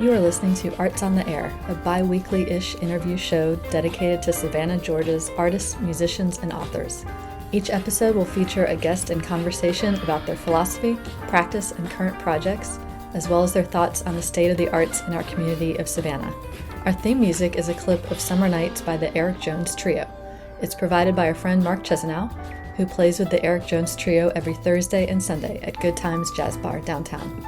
You are listening to Arts on the Air, a bi-weekly-ish interview show dedicated to Savannah, Georgia's artists, musicians, and authors. Each episode will feature a guest in conversation about their philosophy, practice, and current projects, as well as their thoughts on the state of the arts in our community of Savannah. Our theme music is a clip of Summer Nights by the Eric Jones Trio. It's provided by our friend Mark Chesanow, who plays with the Eric Jones Trio every Thursday and Sunday at Good Times Jazz Bar downtown.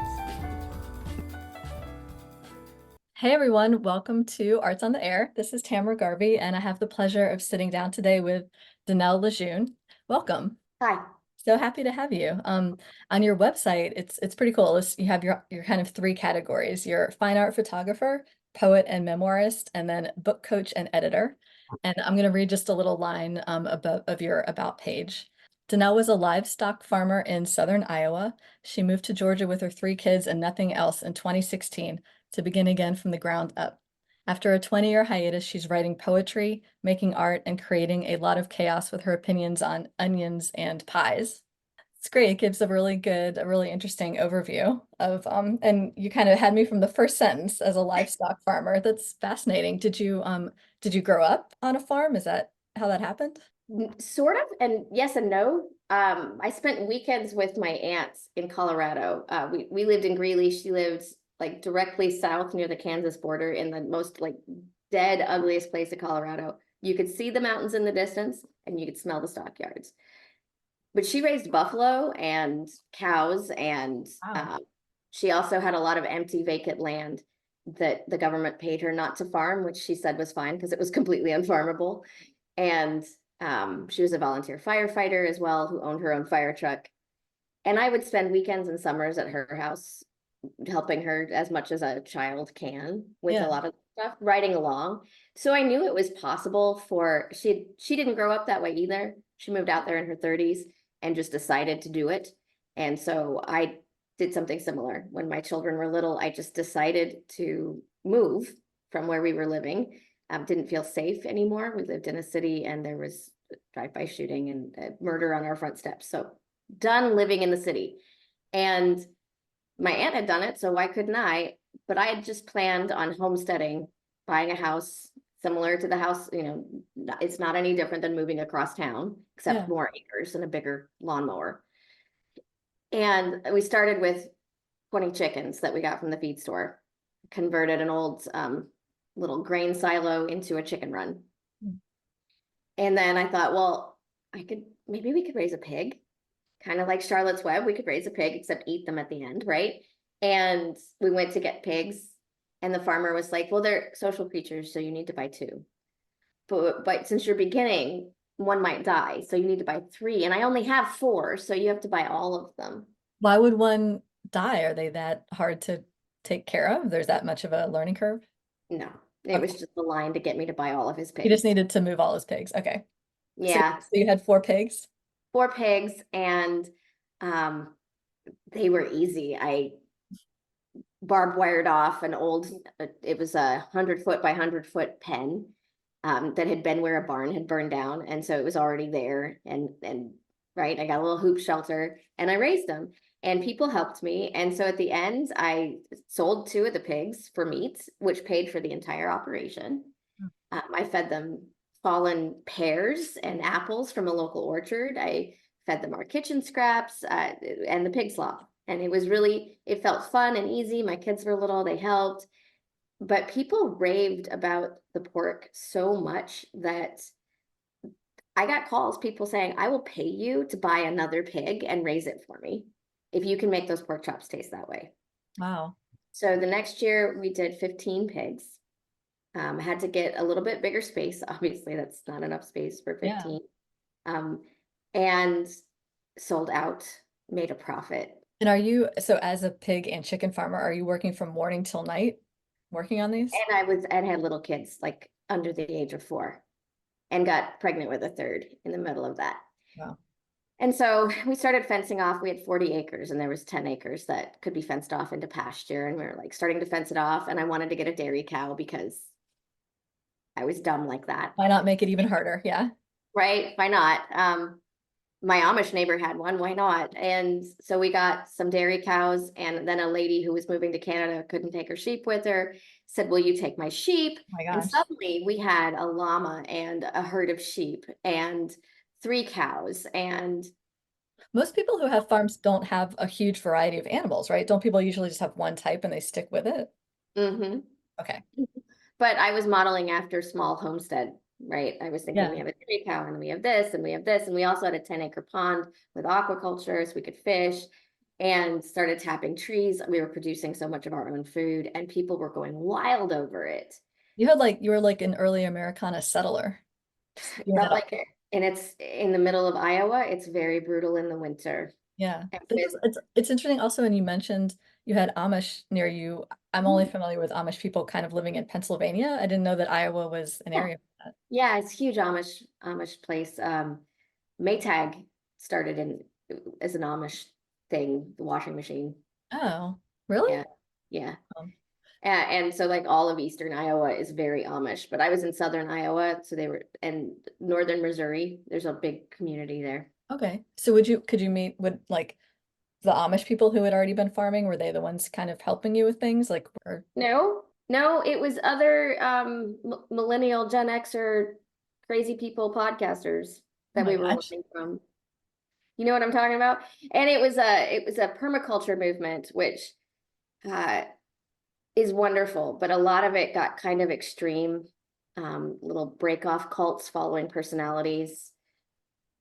Hey everyone, welcome to Arts on the Air. This is Tamara Garvey, and I have the pleasure of sitting down today with Danèlle Lejeune. Welcome. Hi. So happy to have you. On your website, it's pretty cool. You have your kind of three categories: your fine art photographer, poet and memoirist, and then book coach and editor. And I'm going to read just a little line of your about page. Danèlle was a livestock farmer in southern Iowa. She moved to Georgia with her three kids and nothing else in 2016 to begin again from the ground up. After a 20-year hiatus, she's writing poetry, making art, and creating a lot of chaos with her opinions on onions and pies. It's great. It gives a really interesting overview of, and you kind of had me from the first sentence as a livestock farmer. That's fascinating. Did you grow up on a farm? Is that how that happened? Sort of, and yes and no. I spent weekends with my aunts in Colorado. We lived in Greeley. She lived like directly south near the Kansas border in the most like dead, ugliest place in Colorado. You could see the mountains in the distance and you could smell the stockyards. But she raised buffalo and cows, and Wow. she also had a lot of empty vacant land that the government paid her not to farm, which she said was fine because it was completely unfarmable. And she was a volunteer firefighter as well, who owned her own fire truck. And I would spend weekends and summers at her house, helping her as much as a child can with a lot of stuff, riding along. So I knew it was possible for, she didn't grow up that way either. She moved out there in her 30s and just decided to do it. And so I did something similar. When my children were little, I just decided to move from where we were living. Didn't feel safe anymore. We lived in a city and there was drive-by shooting and murder on our front steps. So done living in the city. And my aunt had done it, so why couldn't I? But I had just planned on homesteading, buying a house similar to the house, it's not any different than moving across town, except more acres and a bigger lawnmower. And we started with 20 chickens that we got from the feed store, converted an old little grain silo into a chicken run. And then I thought, well, maybe we could raise a pig. Kind of like Charlotte's Web, we could raise a pig, except eat them at the end, right? And we went to get pigs, and the farmer was like, well, they're social creatures, so you need to buy two. But since you're beginning, one might die, so you need to buy three. And I only have four, so you have to buy all of them. Why would one die? Are they that hard to take care of? There's that much of a learning curve? No, it was just the line to get me to buy all of his pigs. He just needed to move all his pigs. Okay. Yeah. So you had four pigs? Four pigs, and they were easy. I barbed wired off an old, it was a 100-foot by 100-foot pen that had been where a barn had burned down. And so it was already there. And right, I got a little hoop shelter and I raised them, and people helped me. And so at the end, I sold two of the pigs for meat, which paid for the entire operation. I fed them fallen pears and apples from a local orchard. I fed them our kitchen scraps and the pig slop. And it felt fun and easy. My kids were little, they helped. But people raved about the pork so much that I got calls, people saying, I will pay you to buy another pig and raise it for me if you can make those pork chops taste that way. Wow. So the next year we did 15 pigs. Had to get a little bit bigger space. Obviously, that's not enough space for 15. And sold out, made a profit. And so as a pig and chicken farmer, are you working from morning till night working on these? And had little kids like under the age of 4 and got pregnant with a third in the middle of that. Wow. And so we started fencing off. We had 40 acres and there was 10 acres that could be fenced off into pasture. And we were like starting to fence it off. And I wanted to get a dairy cow because I was dumb like that. Why not make it even harder? Yeah. Right? Why not? my Amish neighbor had one, why not? And so we got some dairy cows, and then a lady who was moving to Canada couldn't take her sheep with her, said, will you take my sheep? Oh my And gosh. suddenly we had a llama and a herd of sheep and 3 cows. And Most people who have farms don't have a huge variety of animals, right? Don't people usually just have one type and they stick with it? mhm. Okay. But I was modeling after small homestead, right? I was thinking we Yeah. have a 3 cow and we have this and we have this. And we also had a 10-acre pond with aquaculture so we could fish, and started tapping trees. We were producing so much of our own food and people were going wild over it. You were like an early Americana settler. You Felt had, like it. And it's in the middle of Iowa. It's very brutal in the winter. yeah. And This is, it's interesting also when you mentioned you had Amish near you. I'm only with, familiar with Amish people kind of living in Pennsylvania. I didn't know that Iowa was an yeah, area for that. yeah, it's huge Amish place. Maytag started in as an Amish thing, the washing machine. Oh, really? Yeah, yeah. Um, And so like all of Eastern Iowa is very Amish, but I was in Southern Iowa, so they were, and Northern Missouri, there's a big community there. okay. So could you meet with like the Amish people who had already been farming? Were they the ones kind of helping you with things? Like, or, No, no, it was other millennial Gen Xer crazy people podcasters oh that my we were gosh. learning from. You know what I'm talking about? And it was a permaculture movement, which uh is wonderful, but a lot of it got kind of extreme, little break off cults following personalities,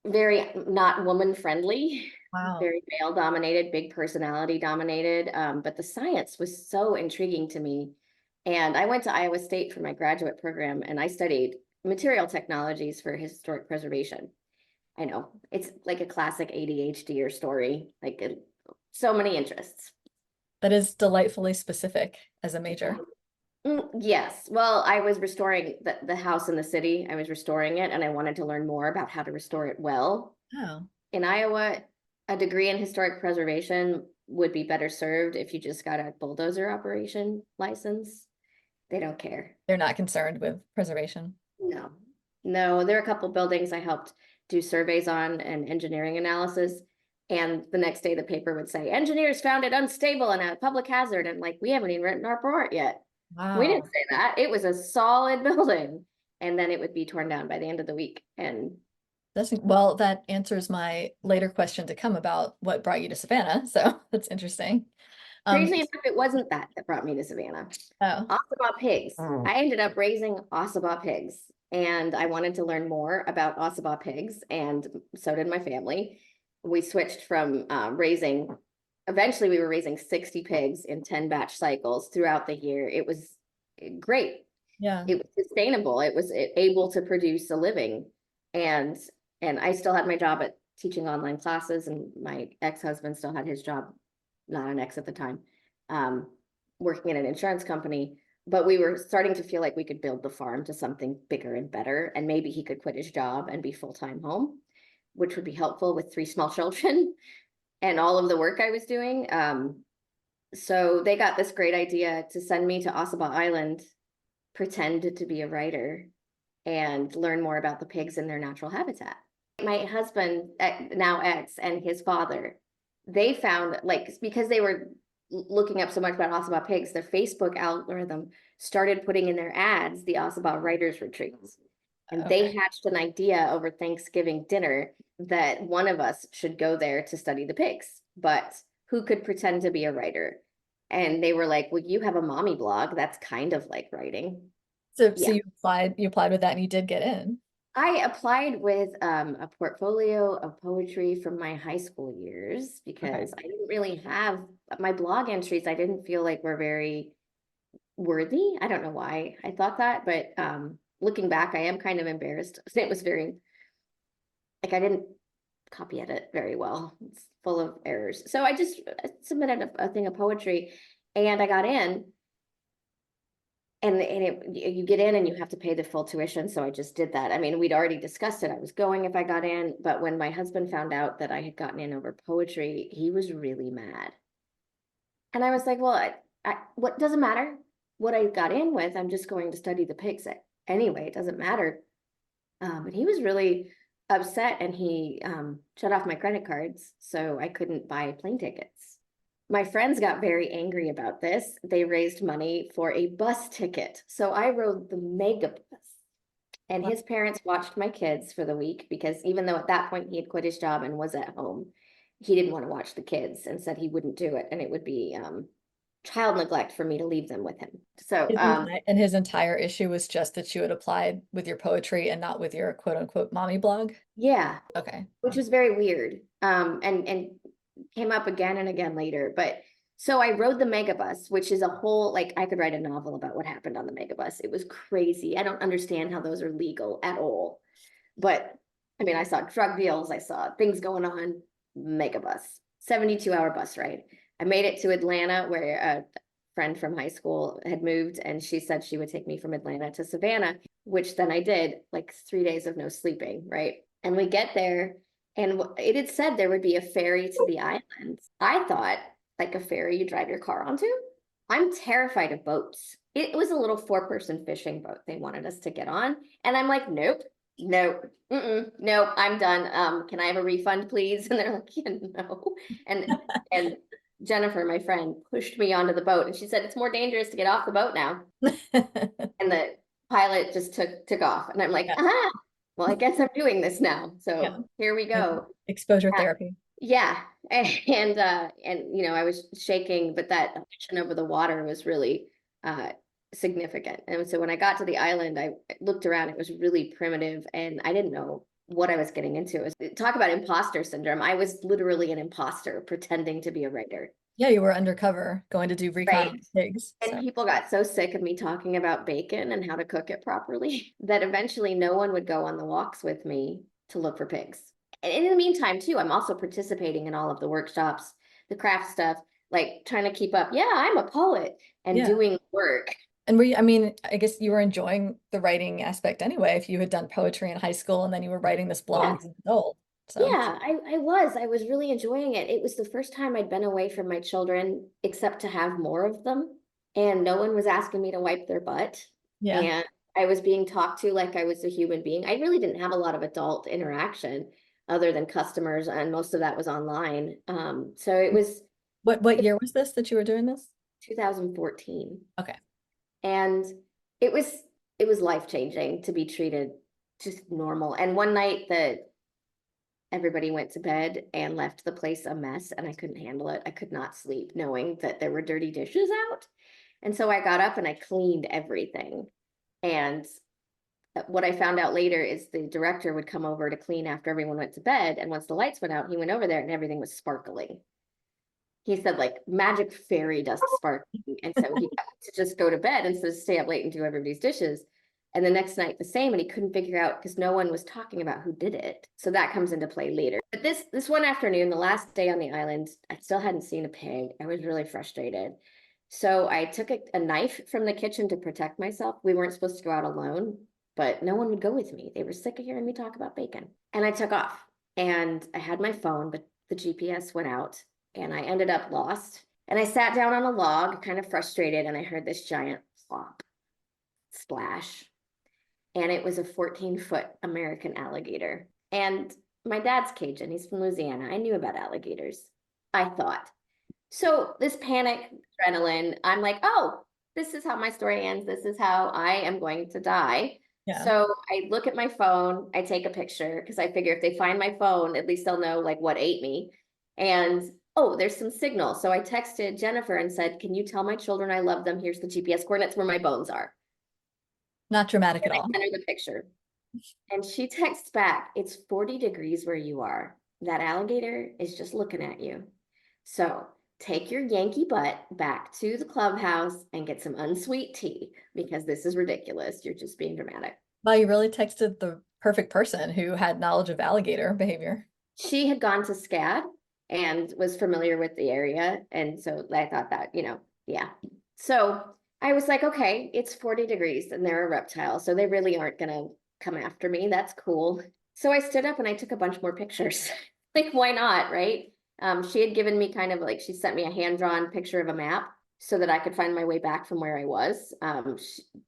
very not woman friendly, Wow. very male dominated, big personality dominated. But the science was so intriguing to me. And I went to Iowa State for my graduate program and I studied material technologies for historic preservation. I know it's like a classic ADHD story, like so many interests. That is delightfully specific as a major. Yes. Well, I was restoring the house in the city. I was restoring it and I wanted to learn more about how to restore it well. Oh, In Iowa, a degree in historic preservation would be better served if you just got a bulldozer operation license. They don't care. they're not concerned with preservation. No, no, there are a couple buildings I helped do surveys on and engineering analysis. And the next day the paper would say, engineers found it unstable and a public hazard. And like, we haven't even written our report yet. We didn't Wow. say that. It was a solid building. And then it would be torn down by the end of the week. And Well, that answers my later question to come about what brought you to Savannah. So that's interesting. Um, crazy enough, it wasn't that that brought me to Savannah. oh, Ossabaw pigs. I ended up raising Ossabaw pigs and I wanted to learn more about Ossabaw pigs, and so did my family. We switched from eventually we were raising 60 pigs in 10 batch cycles throughout the year. It was great. yeah. It was sustainable. It was able to produce a living. And I still had my job at teaching online classes, and my ex-husband still had his job, not an ex at the time, um, working at an insurance company. But we were starting to feel like we could build the farm to something bigger and better. And maybe he could quit his job and be full-time home, which would be helpful with 3 small children and all of the work I was doing. So they got this great idea to send me to Ossabaw Island, pretend to be a writer, and learn more about the pigs in their natural habitat. My husband, now ex, and his father, they found, like, because they were looking up so much about Ossabaw pigs, their Facebook algorithm started putting in their ads the Ossabaw Writers Retreats. And they Okay. hatched an idea over Thanksgiving dinner that one of us should go there to study the pigs, but who could pretend to be a writer? And they were like, well, you have a mommy blog. That's kind of like writing. So Yeah. you applied with that and you did get in. I applied with a portfolio of poetry from my high school years Okay. because I didn't really have my blog entries. I didn't feel like were very worthy. I don't know why I thought that, but looking back, I am kind of embarrassed. It was very, like, I didn't copy edit very well. It's full of errors. So I just submitted a thing of poetry and I got in. And you get in and you have to pay the full tuition. So I just did that. I mean, we'd already discussed it. I was going if I got in, but when my husband found out that I had gotten in over poetry, he was really mad. And I was like, well, what doesn't matter what I got in with. I'm just going to study the pigs anyway. It doesn't matter. But he was really upset and he shut off my credit cards, so I couldn't buy plane tickets. My friends got very angry about this. They raised money for a bus ticket. So I rode the mega bus. And Wow. his parents watched my kids for the week because even though at that point he had quit his job and was at home, he didn't want to watch the kids and said he wouldn't do it. And it would be child neglect for me to leave them with him. So And his entire issue was just that you had applied with your poetry and not with your quote unquote mommy blog. yeah, Okay. which was very weird. And came up again and again later. But so I rode the megabus, which is a whole, like, I could write a novel about what happened on the megabus. It was crazy. I don't understand how those are legal at all. But I mean, I saw drug deals, I saw things going on, megabus, 72-hour bus ride. I made it to Atlanta where a friend from high school had moved, and she said she would take me from Atlanta to Savannah, which then I did, like 3 days of no sleeping, right? And we get there, and it had said there would be a ferry to the island. I thought, like a ferry you drive your car onto. I'm terrified of boats. It was a little 4-person fishing boat they wanted us to get on. And I'm like, nope, nope, nope, I'm done. Can I have a refund, please? And they're like, yeah, no. And Jennifer, my friend, pushed me onto the boat and she said, it's more dangerous to get off the boat now. And the pilot just took off. And I'm like, Yeah. well, I guess I'm doing this now. Yeah. So here we go. Exposure therapy. Yeah. And you know, I was shaking, but that vision over the water was really significant. And so when I got to the island, I looked around, it was really primitive and I didn't know what I was getting into. It was, talk about imposter syndrome. I was literally an imposter pretending to be a writer. Yeah, you were undercover going to do recon Right. on pigs. And So people got so sick of me talking about bacon and how to cook it properly that eventually no one would go on the walks with me to look for pigs. And in the meantime, too, I'm also participating in all of the workshops, the craft stuff, like trying to keep up. Yeah, I'm a poet and yeah. doing work. And were you, I mean, I guess you were enjoying the writing aspect anyway, if you had done poetry in high school and then you were writing this blog Yeah. as an adult. So Yeah, I was really enjoying it. It was the first time I'd been away from my children, except to have more of them. And no one was asking me to wipe their butt. yeah. And I was being talked to like I was a human being. I really didn't have a lot of adult interaction other than customers, and most of that was online. So it was What year was this that you were doing this? 2014. Okay. And it was it was life-changing to be treated just normal. And one night that everybody went to bed and left the place a mess and I couldn't handle it. I could not sleep knowing that there were dirty dishes out. And so I got up and I cleaned everything. And what I found out later is the director would come over to clean after everyone went to bed. And once the lights went out, he went over there and everything was sparkling. He said like magic fairy dust sparkling. And so he got to just go to bed instead of stay up late and do everybody's dishes. And the next night the same, and he couldn't figure out because no one was talking about who did it. So that comes into play later. But this one afternoon, the last day on the island, I still hadn't seen a pig. I was really frustrated. So I took a knife from the kitchen to protect myself. We weren't supposed to go out alone, but no one would go with me. They were sick of hearing me talk about bacon. And I took off and I had my phone, but the GPS went out and I ended up lost. And I sat down on a log, kind of frustrated, and I heard this giant flop, splash. And it was a 14-foot American alligator. And my dad's Cajun, he's from Louisiana. I knew about alligators, I thought. So this panic, adrenaline, I'm like, oh, this is how my story ends. This is how I am going to die. Yeah. So I look at my phone, I take a picture because I figure if they find my phone, at least they'll know like what ate me. And oh, there's some signal. So I texted Jennifer and said, can you tell my children I love them? Here's the GPS coordinates where my bones are. Not dramatic at And I all. sent her the picture. And she texts back, it's 40 degrees where you are. That alligator is just looking at you. So take your Yankee butt back to the clubhouse and get some unsweet tea because this is ridiculous. You're just being dramatic. Well, you really texted the perfect person who had knowledge of alligator behavior. She had gone to SCAD and was familiar with the area. And so I thought that, yeah. So I was like, okay, it's 40 degrees and they're a reptile. So they really aren't going to come after me. That's cool. So I stood up and I took a bunch more pictures. Like, why not, right? She had given me kind of like, she sent me a hand-drawn picture of a map so that I could find my way back from where I was.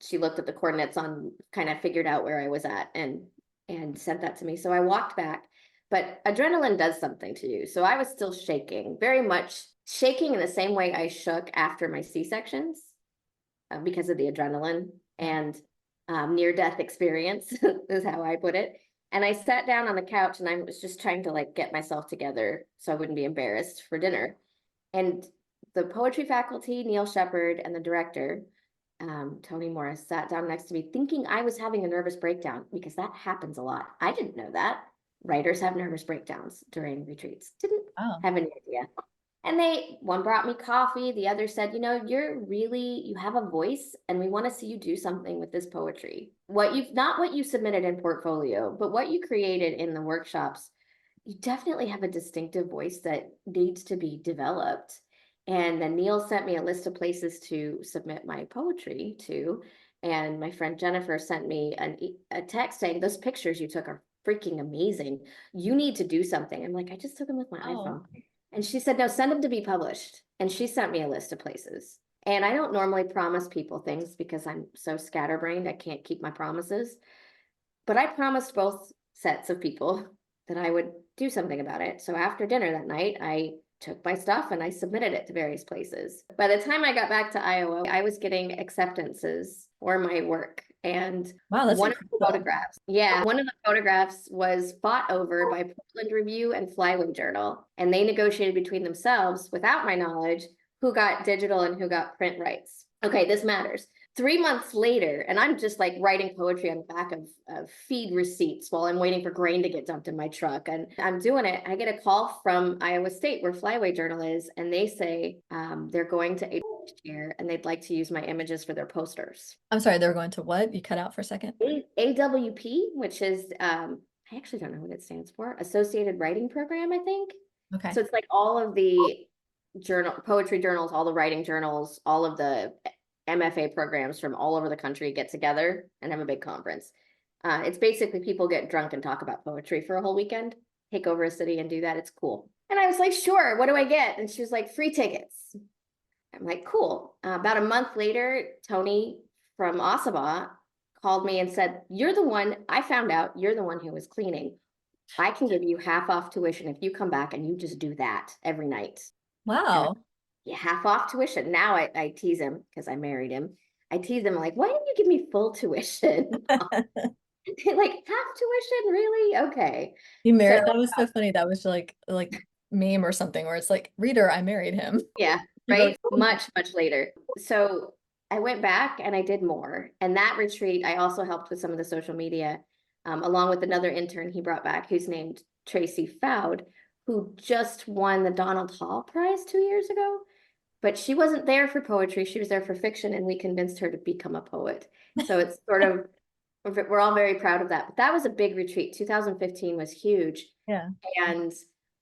She looked at the coordinates on, kind of figured out where I was at and and sent that to me. So I walked back, but adrenaline does something to you. So I was still shaking, very much shaking in the same way I shook after my C-sections because of the adrenaline and near-death experience is how I put it. And I sat down on the couch and I was just trying to like get myself together so I wouldn't be embarrassed for dinner. And the poetry faculty, Neil Shepard, and the director, Tony Morris, sat down next to me thinking I was having a nervous breakdown because that happens a lot. I didn't know that. Writers have nervous breakdowns during retreats. Didn't Oh, have any idea. And one brought me coffee. The other said, you know, you have a voice and we want to see you do something with this poetry. Not what you submitted in portfolio, but what you created in the workshops, you definitely have a distinctive voice that needs to be developed. And then Neil sent me a list of places to submit my poetry to. And my friend Jennifer sent me a text saying, those pictures you took are freaking amazing. You need to do something. I'm like, I just took them with my iPhone. And she said, no, send them to be published. And she sent me a list of places. And I don't normally promise people things because I'm so scatterbrained, I can't keep my promises. But I promised both sets of people that I would do something about it. So after dinner that night, I took my stuff and I submitted it to various places. By the time I got back to Iowa, I was getting acceptances for my work. And wow, that's one of the incredible. photographs was fought over by Portland Review and Flyway Journal. And they negotiated between themselves, without my knowledge, who got digital and who got print rights. Okay, this matters. 3 months later, and I'm just like writing poetry on the back of feed receipts while I'm waiting for grain to get dumped in my truck. And I'm doing it. I get a call from Iowa State, where Flyway Journal is, and they say they're going to here and they'd like to use my images for their posters. I'm sorry, they were going to what? You cut out for a second. AWP, which is I actually don't know what it stands for. Associated Writing Program, I think. Okay. So it's like all of the poetry journals, all the writing journals, all of the MFA programs from all over the country get together and have a big conference. It's basically people get drunk and talk about poetry for a whole weekend, take over a city and do that. It's cool. And I was like, sure, what do I get? And she was like, free tickets. I'm like, cool. About a month later, Tony from Ossabaw called me and said, you're the one, I found out you're the one who was cleaning. I can give you half off tuition if you come back and you just do that every night. Wow. Yeah, half off tuition. Now I tease him because I married him. I tease him like, why didn't you give me full tuition? Like half tuition, really? Okay. You So married, that was so funny. That was like meme or something where it's like, reader, I married him. yeah, You right. wrote, Much later. So I went back and I did more. And that retreat, I also helped with some of the social media, along with another intern he brought back who's named Tracy Fowd, who just won the Donald Hall Prize 2 years ago. But she wasn't there for poetry. She was there for fiction, and we convinced her to become a poet. So it's sort of, we're all very proud of that. But that was a big retreat. 2015 was huge. yeah. And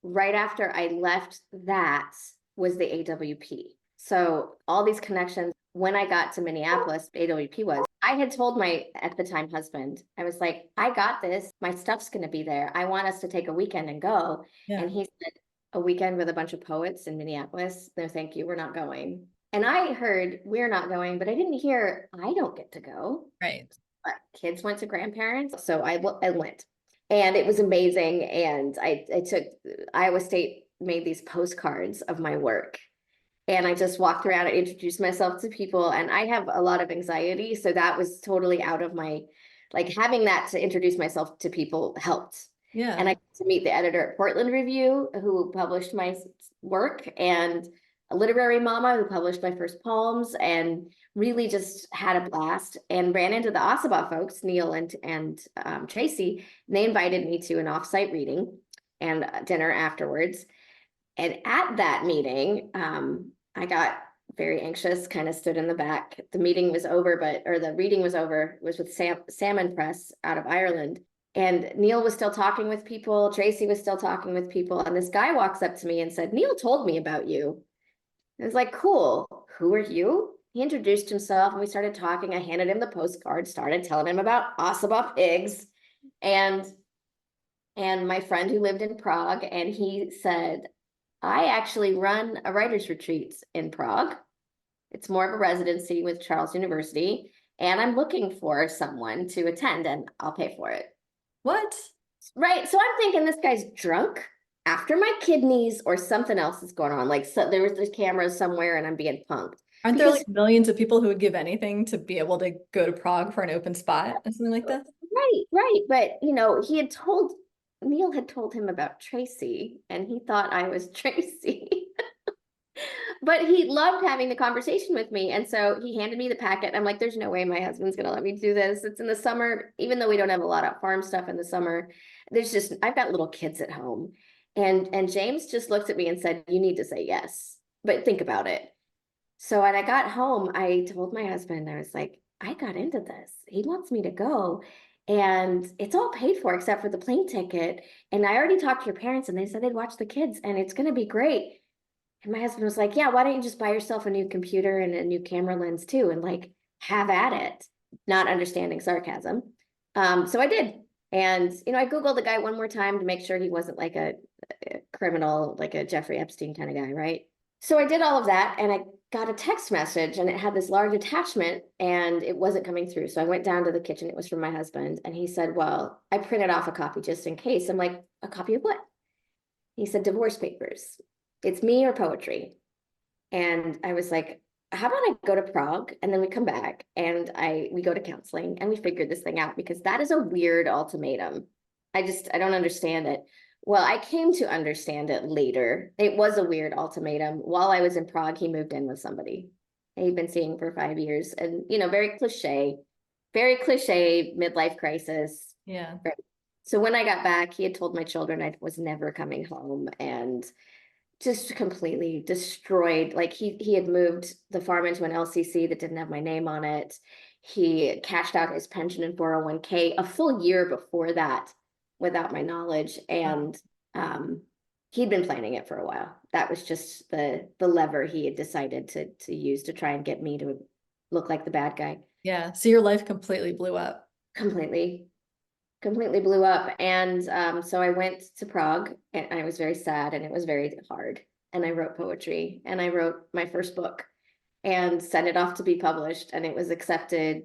right after I left, that was the AWP. So all these connections, when I got to Minneapolis, AWP was, I had told my, at the time, husband, I was like, I got this. My stuff's going to be there. I want us to take a weekend and go. Yeah. And he said, a weekend with a bunch of poets in Minneapolis? No, thank you. We're not going. And I heard we're not going, but I didn't hear I don't get to go. Right. But kids went to grandparents. So I went. And it was amazing. And I took, Iowa State made these postcards of my work. And I just walked around and introduced myself to people. And I have a lot of anxiety. So that was totally out of my, like having that to introduce myself to people helped. Yeah. And I got to meet the editor at Portland Review who published my work, and a literary mama who published my first poems, and really just had a blast and ran into the Ossabaw folks, Neil and Tracy. And they invited me to an offsite reading and dinner afterwards. And at that meeting, I got very anxious, kind of stood in the back. The meeting was over, or the reading was over, it was with Salmon Press out of Ireland. And Neil was still talking with people. Tracy was still talking with people. And this guy walks up to me and said, Neil told me about you. I was like, cool. Who are you? He introduced himself and we started talking. I handed him the postcard, started telling him about Ossabaw pigs and my friend who lived in Prague. And he said, I actually run a writers retreat in Prague. It's more of a residency with Charles University. And I'm looking for someone to attend and I'll pay for it. What? Right. So I'm thinking this guy's drunk after my kidneys or something else is going on. Like, so there was this camera somewhere and I'm being punked. Aren't there Because like millions of people who would give anything to be able to go to Prague for an open spot or something like that? right. But Neil had told him about Tracy and he thought I was Tracy. But he loved having the conversation with me. And so he handed me the packet. I'm like, there's no way my husband's going to let me do this. It's in the summer, even though we don't have a lot of farm stuff in the summer. I've got little kids at home. And James just looked at me and said, you need to say yes, but think about it. So when I got home, I told my husband, I was like, I got into this. He wants me to go. And it's all paid for except for the plane ticket. And I already talked to your parents and they said they'd watch the kids and it's going to be great. And my husband was like, yeah, why don't you just buy yourself a new computer and a new camera lens too? And like, have at it, not understanding sarcasm. So I did. And, I Googled the guy one more time to make sure he wasn't like a criminal, like a Jeffrey Epstein kind of guy, right? So I did all of that and I got a text message and it had this large attachment and it wasn't coming through. So I went down to the kitchen. It was from my husband. And he said, well, I printed off a copy just in case. I'm like, a copy of what? He said, divorce papers. It's me or poetry. And I was like, how about I go to Prague and then we come back and we go to counseling and we figure this thing out because that is a weird ultimatum. I don't understand it. Well, I came to understand it later. It was a weird ultimatum. While I was in Prague, he moved in with somebody he'd been seeing for 5 years and, very cliche midlife crisis. Yeah. Right. So when I got back, he had told my children I was never coming home and just completely destroyed. Like he had moved the farm into an LCC that didn't have my name on it. He cashed out his pension and 401k a full year before that without my knowledge. And he'd been planning it for a while. That was just the lever he had decided to use to try and get me to look like the bad guy. Yeah. So your life completely blew up. Completely blew up. And so I went to Prague and I was very sad and it was very hard. And I wrote poetry and I wrote my first book and sent it off to be published. And it was accepted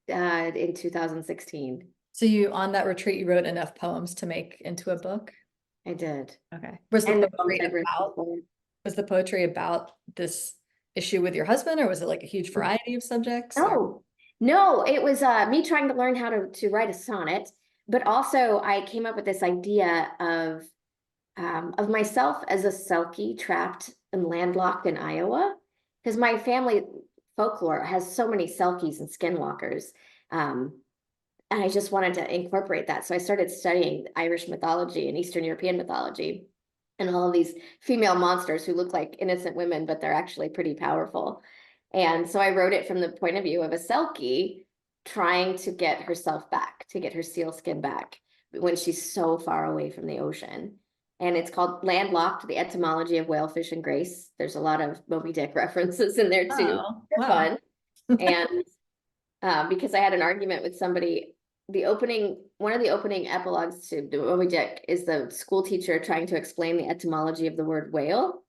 in 2016. So on that retreat, you wrote enough poems to make into a book? I did. Okay. And was the poetry about this issue with your husband or was it like a huge variety of subjects? No, it was me trying to learn how to write a sonnet. But also I came up with this idea of myself as a Selkie trapped and landlocked in Iowa, because my family folklore has so many Selkies and skinwalkers. And I just wanted to incorporate that. So I started studying Irish mythology and Eastern European mythology and all of these female monsters who look like innocent women, but they're actually pretty powerful. And so I wrote it from the point of view of a Selkie trying to get herself back, to get her seal skin back when she's so far away from the ocean. And it's called Landlocked, the Etymology of Whalefish and Grace. There's a lot of Moby Dick references in there too. They're fun. And because I had an argument with somebody, one of the opening epilogues to Moby Dick is the school teacher trying to explain the etymology of the word whale.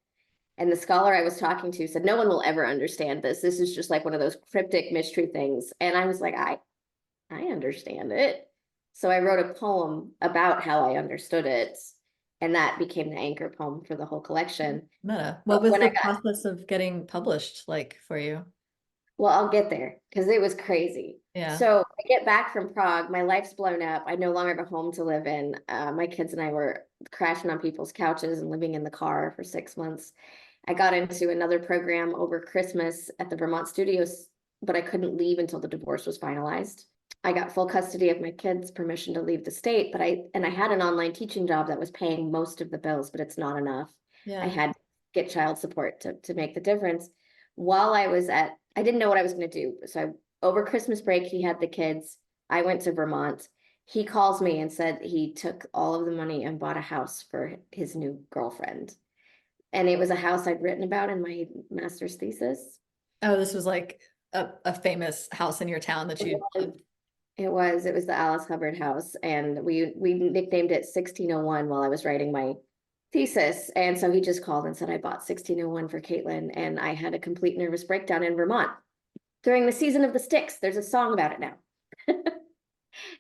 And the scholar I was talking to said, no one will ever understand this. This is just like one of those cryptic mystery things. And I was like, I understand it. So I wrote a poem about how I understood it. And that became the anchor poem for the whole collection. What was the process of getting published like for you? Well, I'll get there because it was crazy. Yeah. So I get back from Prague, my life's blown up. I no longer have a home to live in. My kids and I were crashing on people's couches and living in the car for 6 months. I got into another program over Christmas at the Vermont studios, but I couldn't leave until the divorce was finalized. I got full custody of my kids, permission to leave the state, but I had an online teaching job that was paying most of the bills, but it's not enough. Yeah. I had to get child support to make the difference. While I didn't know what I was going to do. So over Christmas break, he had the kids. I went to Vermont. He calls me and said he took all of the money and bought a house for his new girlfriend. And it was a house I'd written about in my master's thesis. Oh, this was like a famous house in your town that you lived. It was the Alice Hubbard house. And we nicknamed it 1601 while I was writing my thesis. And so he just called and said, I bought 1601 for Caitlin. And I had a complete nervous breakdown in Vermont during the season of the Styx. There's a song about it now.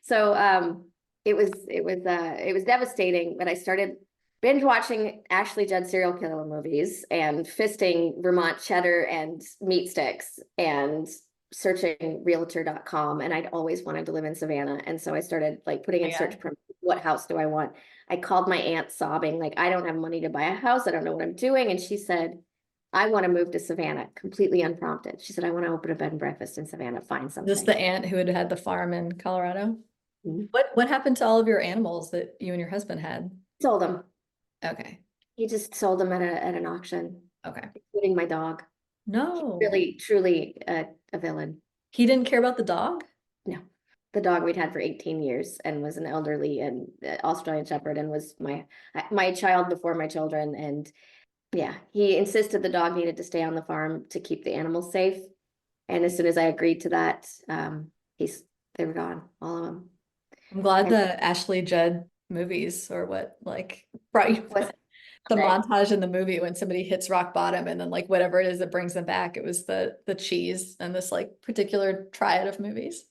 So it was devastating, but I started binge watching Ashley Judd serial killer movies and fisting Vermont cheddar and meat sticks and searching realtor.com. And I'd always wanted to live in Savannah. And so I started like putting in search terms, what house do I want? I called my aunt sobbing, like, I don't have money to buy a house. I don't know what I'm doing. And she said, I want to move to Savannah, completely unprompted. She said, I want to open a bed and breakfast in Savannah, find something. This the aunt who had the farm in Colorado? Mm-hmm. What happened to all of your animals that you and your husband had? Sold them. Okay. He just sold them at an auction. Okay. Including my dog. No. Really, truly a villain. He didn't care about the dog? No. The dog we'd had for 18 years and was an elderly and Australian Shepherd and was my child before my children. And yeah, he insisted the dog needed to stay on the farm to keep the animals safe. And as soon as I agreed to that, they were gone, all of them. I'm glad the Ashley Judd movies or what like brought you the montage in the movie when somebody hits rock bottom and then like whatever it is that brings them back. It was the cheese and this like particular triad of movies.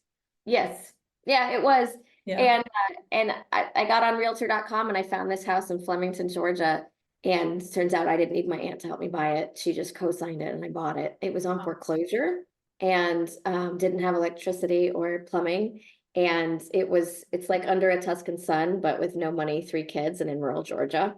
Yes. Yeah, it was. Yeah. And I got on realtor.com and I found this house in Flemington, Georgia. And turns out I didn't need my aunt to help me buy it. She just co-signed it and I bought it. It was on foreclosure and didn't have electricity or plumbing. And it's like under a Tuscan sun, but with no money, 3 kids and in rural Georgia.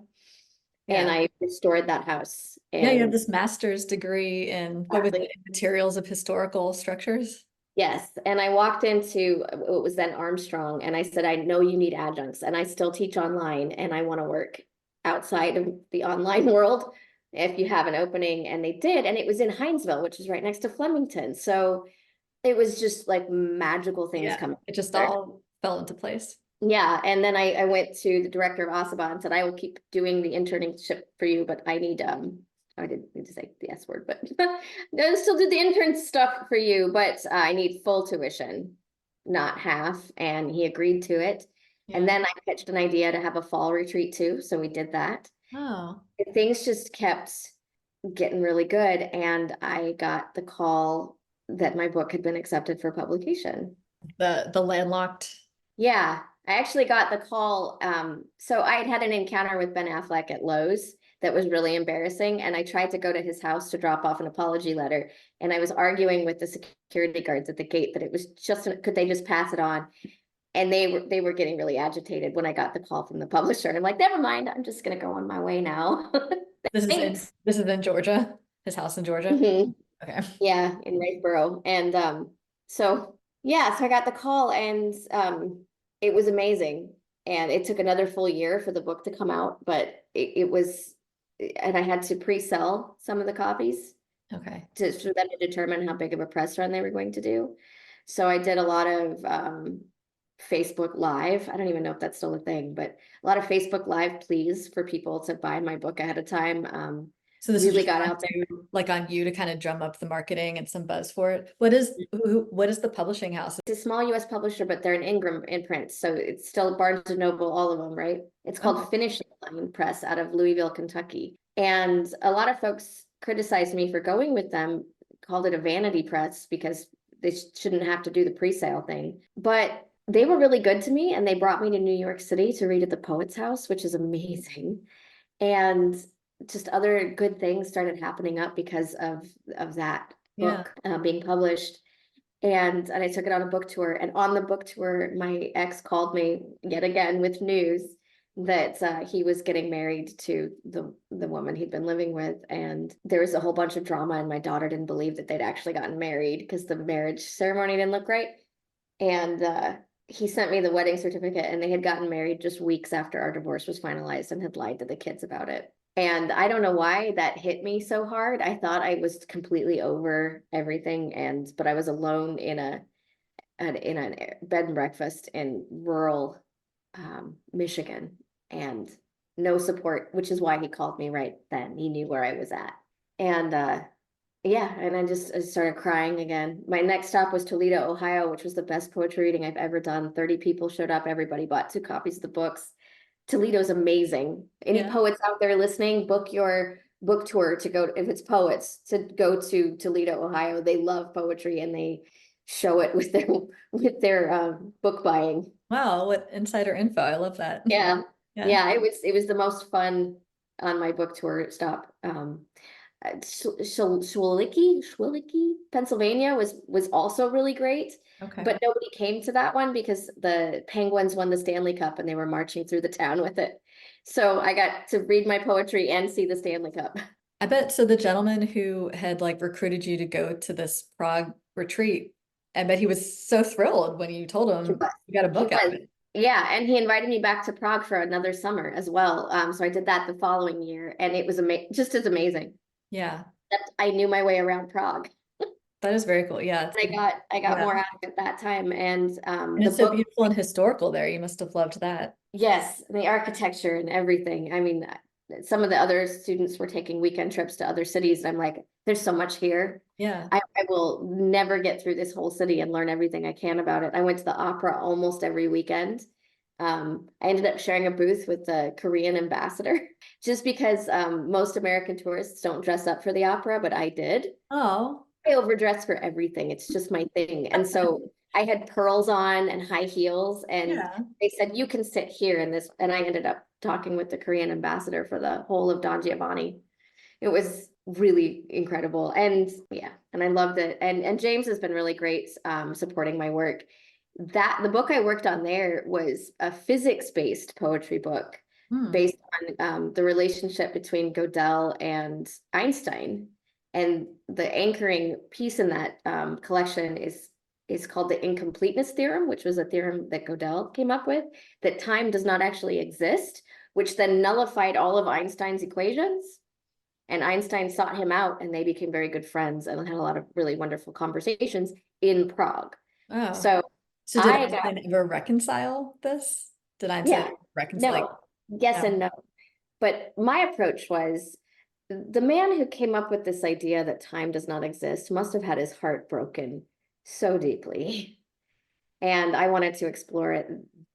Yeah. And I restored that house. And yeah, you have this master's degree in what was it, materials of historical structures. Yes. And I walked into what was then Armstrong and I said, I know you need adjuncts and I still teach online and I want to work outside of the online world if you have an opening. And they did. And it was in Hinesville, which is right next to Flemington. So it was just like magical things coming. It just all fell into place. Yeah. And then I went to the director of Ossabaw and said, I will keep doing the internship for you, but I need, I didn't need to say the S word, but I still do the intern stuff for you, but I need full tuition, not half. And he agreed to it. Yeah. And then I pitched an idea to have a fall retreat too. So we did that. Oh. And things just kept getting really good. And I got the call that my book had been accepted for publication. The Landlocked. Yeah, I actually got the call. So I had an encounter with Ben Affleck at Lowe's that was really embarrassing. And I tried to go to his house to drop off an apology letter. And I was arguing with the security guards at the gate that it was just, could they just pass it on? And they were getting really agitated when I got the call from the publisher. And I'm like, never mind, I'm just going to go on my way now. This is in Georgia, his house in Georgia. Mm-hmm. Okay. Yeah, in Riceboro. And so I got the call and it was amazing. And it took another full year for the book to come out, but it was, and I had to pre-sell some of the copies. Okay. For them to determine how big of a press run they were going to do. So I did a lot of Facebook Live. I don't even know if that's still a thing, but a lot of Facebook Live pleas for people to buy my book ahead of time. So this really got out there, like on you to kind of drum up the marketing and some buzz for it. What is the publishing house? It's a small U.S. publisher, but they're an Ingram imprint, so it's still Barnes and Noble, all of them, right? It's called Finishing Line Press out of Louisville, Kentucky, and a lot of folks criticized me for going with them, called it a vanity press because they shouldn't have to do the pre-sale thing, but they were really good to me, and they brought me to New York City to read at the Poets House, which is amazing, and just other good things started happening up because of that book being published. And I took it on a book tour, and on the book tour, my ex called me yet again with news that he was getting married to the woman he'd been living with. And there was a whole bunch of drama, and my daughter didn't believe that they'd actually gotten married because the marriage ceremony didn't look right. And he sent me the wedding certificate, and they had gotten married just weeks after our divorce was finalized and had lied to the kids about it. And I don't know why that hit me so hard. I thought I was completely over everything, but I was alone in a bed and breakfast in rural Michigan, and no support, which is why he called me right then. He knew where I was at. And and I started crying again. My next stop was Toledo, Ohio, which was the best poetry reading I've ever done. 30 people showed up. Everybody bought 2 copies of the books. Toledo's amazing. Any poets out there listening, book your book tour to go, if it's poets, to go to Toledo, Ohio. They love poetry, and they show it with their book buying. Wow, what insider info. I love that. Yeah. Yeah. Yeah, it was the most fun on my book tour stop. Schwillicke, Pennsylvania was also really great, Okay. but nobody came to that one because the Penguins won the Stanley Cup and they were marching through the town with it. So I got to read my poetry and see the Stanley Cup. I bet so the gentleman who had like recruited you to go to this Prague retreat, I bet he was so thrilled when you told He him was. you got a He book out of was. it. Yeah, and he invited me back to Prague for another summer as well. So I did that the following year, and it was just as amazing. Yeah, Except I knew my way around Prague. that is very cool. Yeah, I got yeah. more out of it that time, and And the it's so book. beautiful and historical there. You must have loved that. Yes, the architecture and everything. I mean, some of the other students were taking weekend trips to other cities, and I'm like, there's so much here. Yeah. I will never get through this whole city and learn everything I can about it. I went to the opera almost every weekend. I ended up sharing a booth with the Korean ambassador just because most American tourists don't dress up for the opera, but I did. Oh, I overdress for everything. It's just my thing. And so I had pearls on and high heels, and yeah. they said, you can sit here in this. And I ended up talking with the Korean ambassador for the whole of Don Giovanni. It was really incredible. And yeah, and I loved it. And James has been really great supporting my work. The book I worked on there was a physics-based poetry book Hmm. based on the relationship between Gödel and Einstein. And the anchoring piece in that collection is called the incompleteness theorem, which was a theorem that Gödel came up with, that time does not actually exist, which then nullified all of Einstein's equations. And Einstein sought him out, and they became very good friends and had a lot of really wonderful conversations in Prague. Oh. So So did I got, Einstein ever reconcile this? Did Einstein yeah, reconcile like no, yes no. and no. But my approach was the man who came up with this idea that time does not exist must have had his heart broken so deeply. And I wanted to explore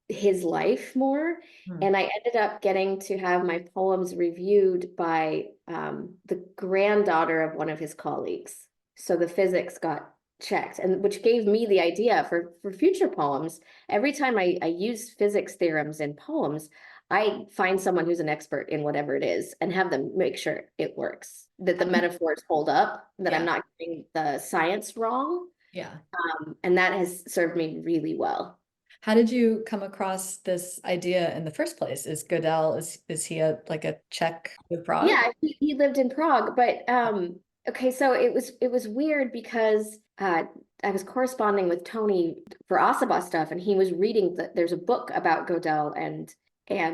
his life more. Hmm. And I ended up getting to have my poems reviewed by the granddaughter of one of his colleagues. So the physics got checked, and which gave me the idea for future poems. Every time I use physics theorems in poems, I find someone who's an expert in whatever it is and have them make sure it works, that the metaphors hold up, that I'm Yeah. not getting the science wrong. Yeah. And that has served me really well. How did you come across this idea in the first place? Is Godel, is he a like a Czech with Prague? Yeah, he lived in Prague, but okay, so it was weird because I was corresponding with Tony for Ossabaw stuff, and he was reading there's a book about Gödel and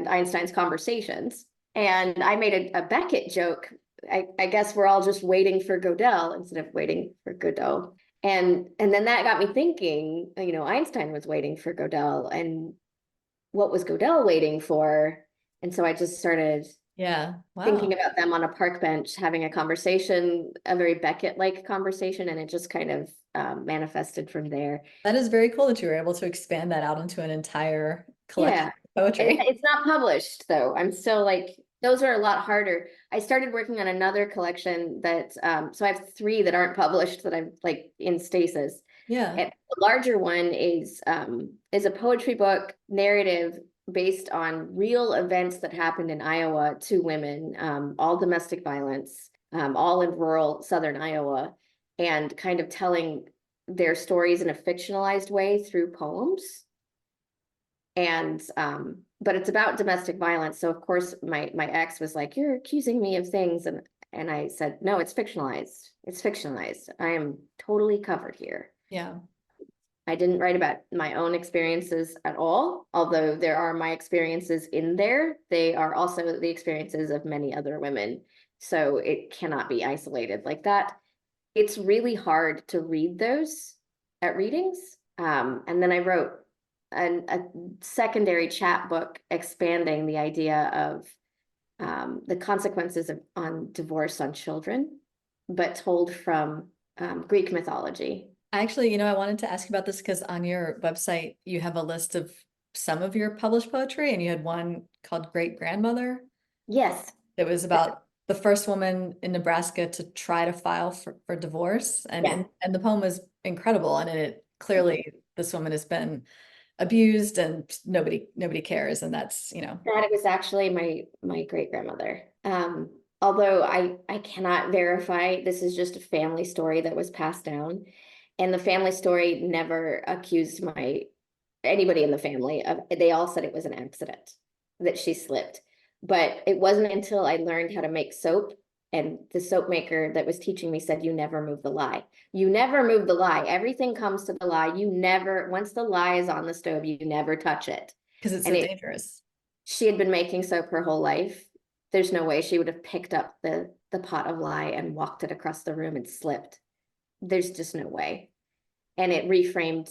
Einstein's conversations, and I made a Beckett joke. I guess we're all just waiting for Gödel instead of waiting for Godot. And then that got me thinking, Einstein was waiting for Gödel, and what was Gödel waiting for? And so I just started Yeah. thinking Wow. about them on a park bench, having a conversation, a very Beckett-like conversation, and it just kind of manifested from there. That is very cool that you were able to expand that out into an entire collection Yeah. of poetry. It's not published though. I'm still like, those are a lot harder. I started working on another collection that, so I have three that aren't published that I'm like in stasis. Yeah. And the larger one is a poetry book narrative based on real events that happened in Iowa to women, all domestic violence, all in rural southern Iowa, and kind of telling their stories in a fictionalized way through poems. And but it's about domestic violence. So of course my ex was like, "You're accusing me of things," and I said, "No, it's fictionalized. It's fictionalized. I am totally covered here." Yeah. I didn't write about my own experiences at all, although there are my experiences in there. They are also the experiences of many other women. So it cannot be isolated like that. It's really hard to read those at readings. And then I wrote a secondary chat book expanding the idea of the consequences on divorce on children, but told from Greek mythology. Actually, I wanted to ask you about this because on your website you have a list of some of your published poetry, and you had one called Great Grandmother. Yes. It was about the first woman in Nebraska to try to file for divorce. And, Yeah. and the poem was incredible. And it clearly this woman has been abused and nobody cares. And that's, That it was actually my great grandmother. Although I cannot verify, this is just a family story that was passed down, and the family story never accused anybody in the family of. They all said it was an accident, that she slipped, but it wasn't until I learned how to make soap, and the soap maker that was teaching me said, "You never move the lye. You never move the lye. Everything comes to the lye. You never, once the lye is on the stove, you never touch it." because it's And so dangerous. she had been making soap her whole life. There's no way she would have picked up the pot of lye and walked it across the room and slipped. There's just no way. And it reframed,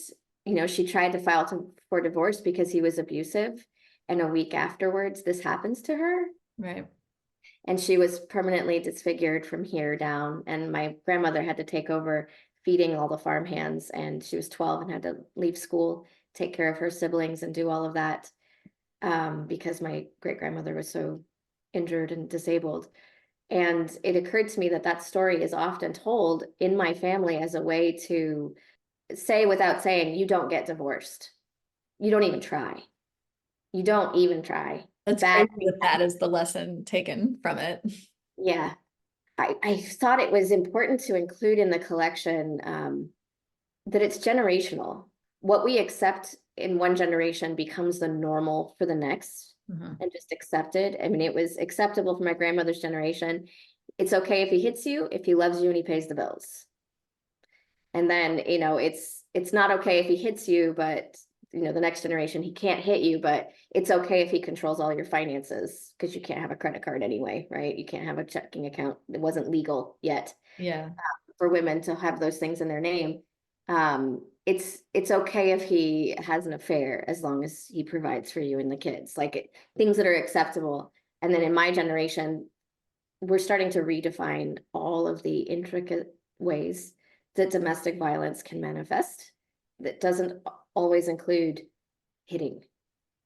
she tried to file for divorce because he was abusive. And a week afterwards, this happens to her. Right. And she was permanently disfigured from here down. And my grandmother had to take over feeding all the farm hands. And she was 12 and had to leave school, take care of her siblings and do all of that. Because my great grandmother was so injured and disabled. And it occurred to me that that story is often told in my family as a way to say without saying, you don't get divorced. You don't even try. You don't even try. That's Bad crazy that that is the lesson taken from it. Yeah. I thought it was important to include in the collection that it's generational. What we accept in one generation becomes the normal for the next, and just accepted. I mean, it was acceptable for my grandmother's generation. It's okay if he hits you, if he loves you and he pays the bills. And then, it's not okay if he hits you, but the next generation, he can't hit you, but it's okay if he controls all your finances, because you can't have a credit card anyway, right? You can't have a checking account. It wasn't legal yet. Yeah. For women to have those things in their name. It's okay if he has an affair as long as he provides for you and the kids, things that are acceptable. And then in my generation, we're starting to redefine all of the intricate ways that domestic violence can manifest. That doesn't always include hitting.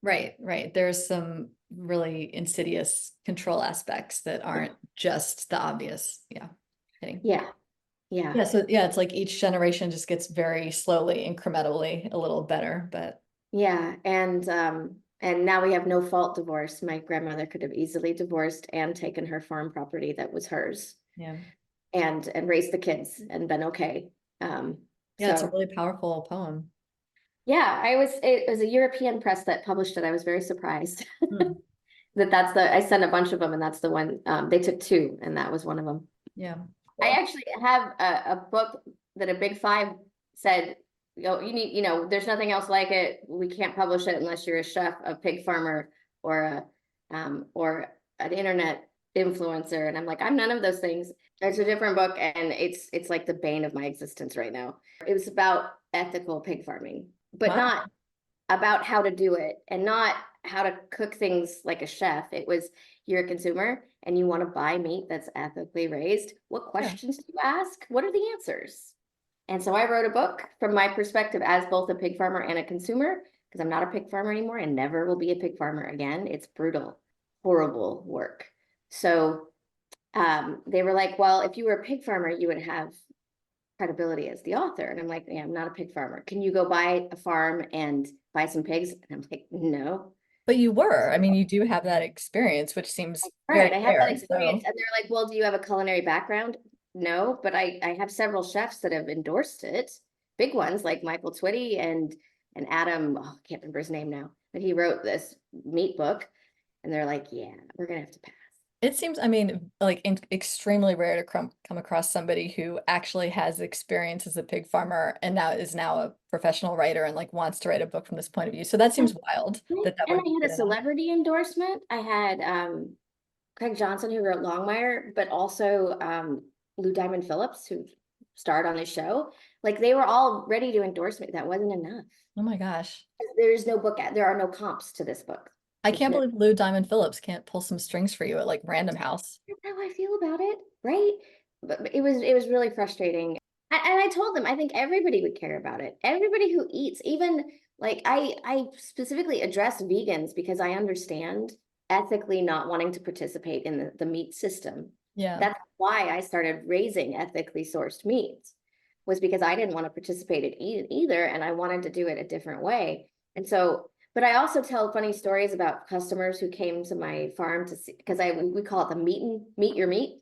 Right. There's some really insidious control aspects that aren't just the obvious. Yeah. Hitting. Yeah. So it's like each generation just gets very slowly, incrementally a little better, but yeah. And now we have no fault divorce. My grandmother could have easily divorced and taken her farm property that was hers. yeah. And raised the kids and been okay. It's a really powerful poem. Yeah, it was a European press that published it. I was very surprised I sent a bunch of them, and that's the one. They took two, and that was one of them. Yeah. I actually have a book that a Big Five said, you need, there's nothing else like it. We can't publish it unless you're a chef, a pig farmer, or or an internet influencer. And I'm like, I'm none of those things. It's a different book, and it's like the bane of my existence right now. It was about ethical pig farming, but not about how to do it, and not how to cook things like a chef. It was, you're a consumer and you want to buy meat that's ethically raised. What questions do you ask? What are the answers? And so I wrote a book from my perspective as both a pig farmer and a consumer, because I'm not a pig farmer anymore and never will be a pig farmer again. It's brutal, horrible work. So they were like, well, if you were a pig farmer, you would have credibility as the author. And I'm like, yeah, I'm not a pig farmer. Can you go buy a farm and buy some pigs? And I'm like, no. But you were, I mean, you do have that experience, which seems Right, I have that fair, experience. And they're like, well, do you have a culinary background? No, but I have several chefs that have endorsed it. Big ones like Michael Twitty and Adam, I can't remember his name now, but he wrote this meat book. And they're like, yeah, we're gonna have to pass. It seems, I mean, like extremely rare to come across somebody who actually has experience as a pig farmer and is now a professional writer and like wants to write a book from this point of view. So that seems wild that And would I had a celebrity endorsement. I had Craig Johnson, who wrote Longmire, but also Lou Diamond Phillips, who starred on the show. Like, they were all ready to endorse me. That wasn't enough. Oh my gosh. There's no book, there are no comps to this book. I can't believe Lou Diamond Phillips can't pull some strings for you at like Random House. That's how I feel about it, right? But it was really frustrating. And I told them, I think everybody would care about it. Everybody who eats, even like I specifically address vegans because I understand ethically not wanting to participate in the meat system. Yeah. That's why I started raising ethically sourced meats. was because I didn't want to participate in either, and I wanted to do it a different way. And so, but I also tell funny stories about customers who came to my farm to see, because we call it the meet and greet.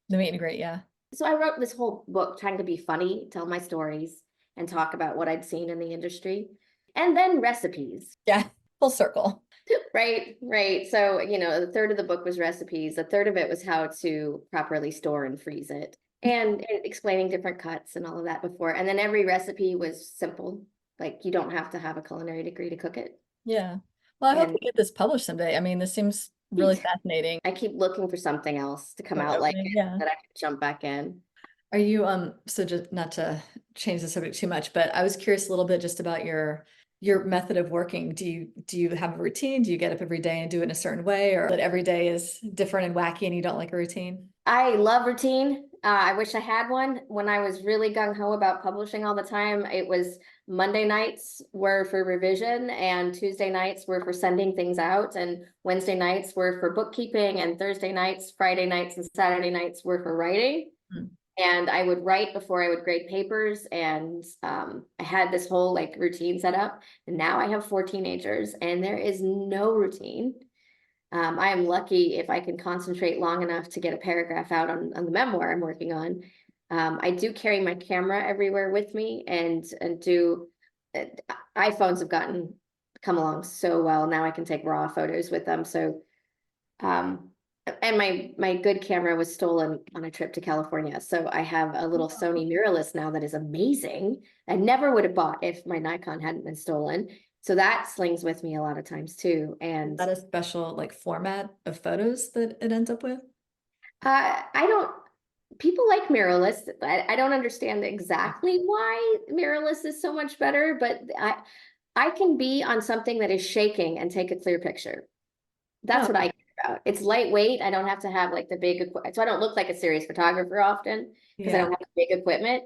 The meet and greet, yeah. So I wrote this whole book trying to be funny, tell my stories, and talk about what I'd seen in the industry, and then recipes. Yeah, full circle. Right, right. So, you know, a third of the book was recipes, a third of it was how to properly store and freeze it, and explaining different cuts and all of that before. And then every recipe was simple. Like you don't have to have a culinary degree to cook it. Yeah. Well, I hope And we get this published someday. I mean, this seems really fascinating. I keep looking for something else to come Or out like opening, it yeah. that I can jump back in. Are you so just not to change the subject too much, but I was curious a little bit just about your method of working. Do you have a routine? Do you get up every day and do it in a certain way, or that every day is different and wacky and you don't like a routine? I love routine. I wish I had one. When I was really gung ho about publishing all the time, it was Monday nights were for revision, and Tuesday nights were for sending things out, and Wednesday nights were for bookkeeping, and Thursday nights, Friday nights, and Saturday nights were for writing. Hmm. And I would write before I would grade papers, and I had this whole like routine set up. And now I have 4 teenagers, and there is no routine. I am lucky if I can concentrate long enough to get a paragraph out on the memoir I'm working on. I do carry my camera everywhere with me, and do iPhones have come along so well. Now I can take raw photos with them. So and my good camera was stolen on a trip to California. So I have a little Sony mirrorless now that is amazing. I never would have bought if my Nikon hadn't been stolen. So that slings with me a lot of times too. Is And that a special like format of photos that it ends up with? I don't, people like mirrorless. I don't understand exactly why mirrorless is so much better, but I can be on something that is shaking and take a clear picture. That's Oh, what I care about. It's lightweight. I don't have to have like the big equipment. So I don't look like a serious photographer often because I yeah. don't have the big equipment.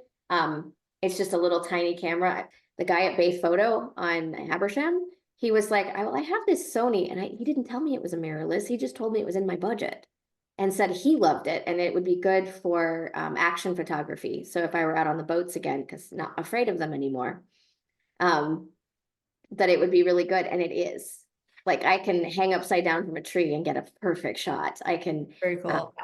It's just a little tiny camera. The guy at Bay Photo on Habersham, he was like, I have this Sony, and he didn't tell me it was a mirrorless. He just told me it was in my budget and said he loved it and it would be good for action photography. So if I were out on the boats again, because not afraid of them anymore, um, that it would be really good. And it is. Like I can hang upside down from a tree and get a perfect shot. I can. Very cool.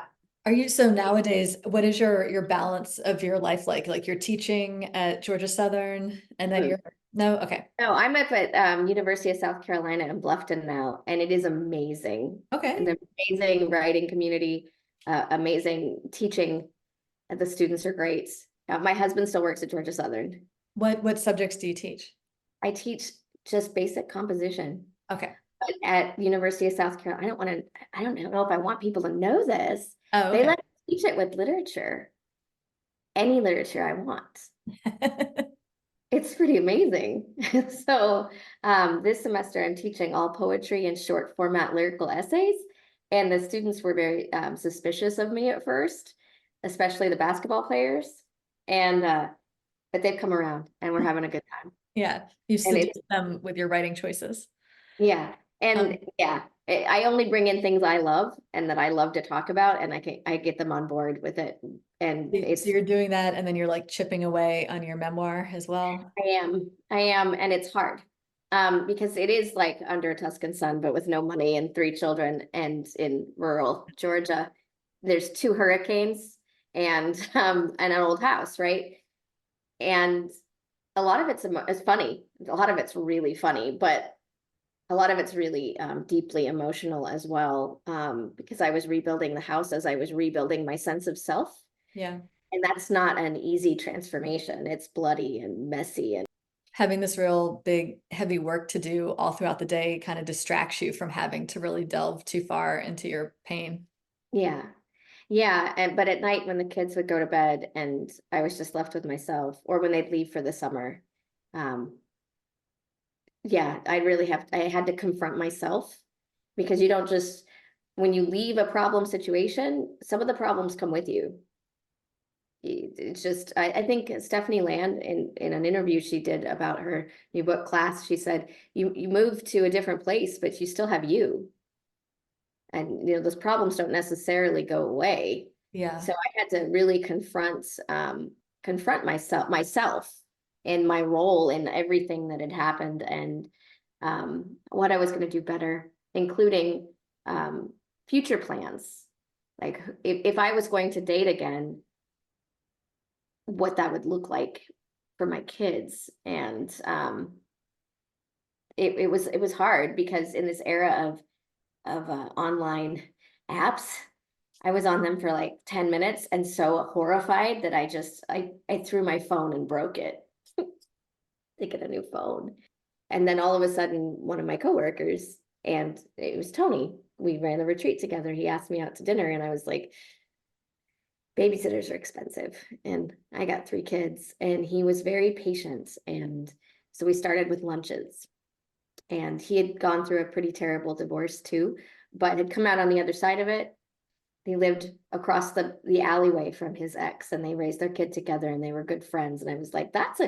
Are you so nowadays, what is your balance of your life like? Like you're teaching at Georgia Southern and then you're no, okay. No, I'm up at University of South Carolina in Bluffton now, and it is amazing. Okay. An amazing writing community, amazing teaching. The students are great. My husband still works at Georgia Southern. What subjects do you teach? I teach just basic composition. Okay. But at University of South Carolina, I don't know if I want people to know this. Oh, They okay. let me teach it with literature, any literature I want. It's pretty amazing. So this semester I'm teaching all poetry and short format lyrical essays. And the students were very suspicious of me at first, especially the basketball players. And but they've come around and we're having a good time. Yeah. You And seduce them with your writing choices. yeah. And yeah, I only bring in things I love and that I love to talk about, and I get them on board with it. And So you're doing that and then you're like chipping away on your memoir as well. I am, and it's hard. Because it is like under a Tuscan sun, but with no money and 3 children, and in rural Georgia, there's 2 hurricanes and an old house, right? And a lot of it's funny. A lot of it's really funny, but a lot of it's really deeply emotional as well. Because I was rebuilding the house as I was rebuilding my sense of self. Yeah. And that's not an easy transformation. It's bloody and messy. And Having this real big, heavy work to do all throughout the day kind of distracts you from having to really delve too far into your pain. yeah. Yeah. But at night when the kids would go to bed and I was just left with myself, or when they'd leave for the summer, yeah, I had to confront myself, because you don't just, when you leave a problem situation, some of the problems come with you. It's just, I think Stephanie Land in an interview she did about her new book Class, she said, you move to a different place, but you still have you. And those problems don't necessarily go away. Yeah. So I had to really confront confront myself and my role in everything that had happened, and what I was going to do better, including future plans. Like if I was going to date again, what that would look like for my kids. And it was hard because in this era of online apps, I was on them for like 10 minutes and so horrified that I threw my phone and broke it to get a new phone. And then all of a sudden, one of my coworkers, and it was Tony, we ran the retreat together. He asked me out to dinner, and I was like, babysitters are expensive. And I got 3 kids, and he was very patient. And so we started with lunches. And he had gone through a pretty terrible divorce too, but had come out on the other side of it. He lived across the alleyway from his ex, and they raised their kid together, and they were good friends. And I was like, that's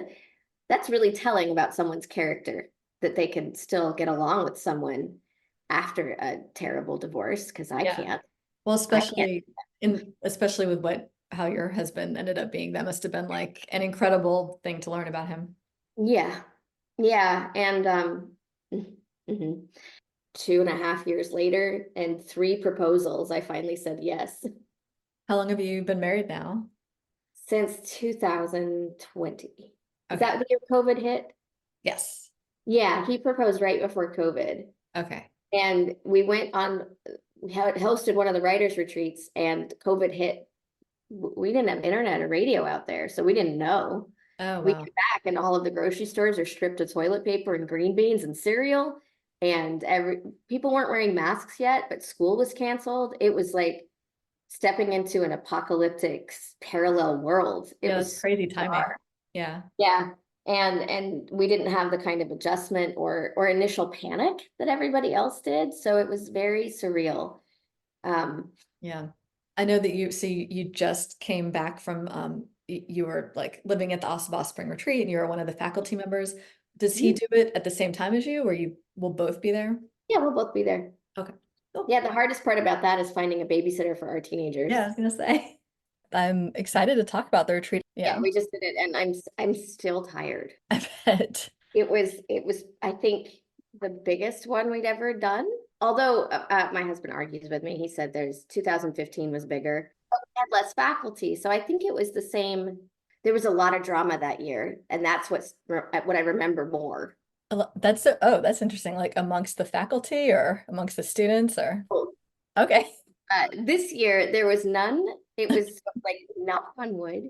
really telling about someone's character, that they can still get along with someone after a terrible divorce, because I Yeah. can't. Well, I can't. especially with how your husband ended up being, that must have been like an incredible thing to learn about him. Yeah. Yeah. And mhm. 2.5 years later and 3 proposals, I finally said yes. How long have you been married now? Since 2020. Is Okay. that the year COVID hit? Yes. Yeah, he proposed right before COVID. Okay. And we had hosted one of the writers retreats, and COVID hit. We didn't have internet or radio out there, so we didn't know. Oh, We wow. get back and all of the grocery stores are stripped of toilet paper and green beans and cereal. And people weren't wearing masks yet, but school was canceled. It was like stepping into an apocalyptic parallel world. It Yeah, that's was crazy timing. bizarre. Yeah. Yeah. And we didn't have the kind of adjustment or initial panic that everybody else did. So it was very surreal. Yeah. I know that you just came back from you were like living at the Ossabaw Spring Retreat and you're one of the faculty members. Does he do it at the same time as you, or you will both be there? Yeah, we'll both be there. Okay. Cool. Yeah, the hardest part about that is finding a babysitter for our teenagers. Yeah, I was gonna say. I'm excited to talk about the retreat. Yeah, Yeah, we just did it, and I'm still tired. I bet. It was I think the biggest one we'd ever done. Although my husband argues with me, he said there's 2015 was bigger, but we had less faculty, so I think it was the same. There was a lot of drama that year, and that's what I remember more. That's interesting. Like amongst the faculty or amongst the students or okay. This year there was none. It was like knock on wood.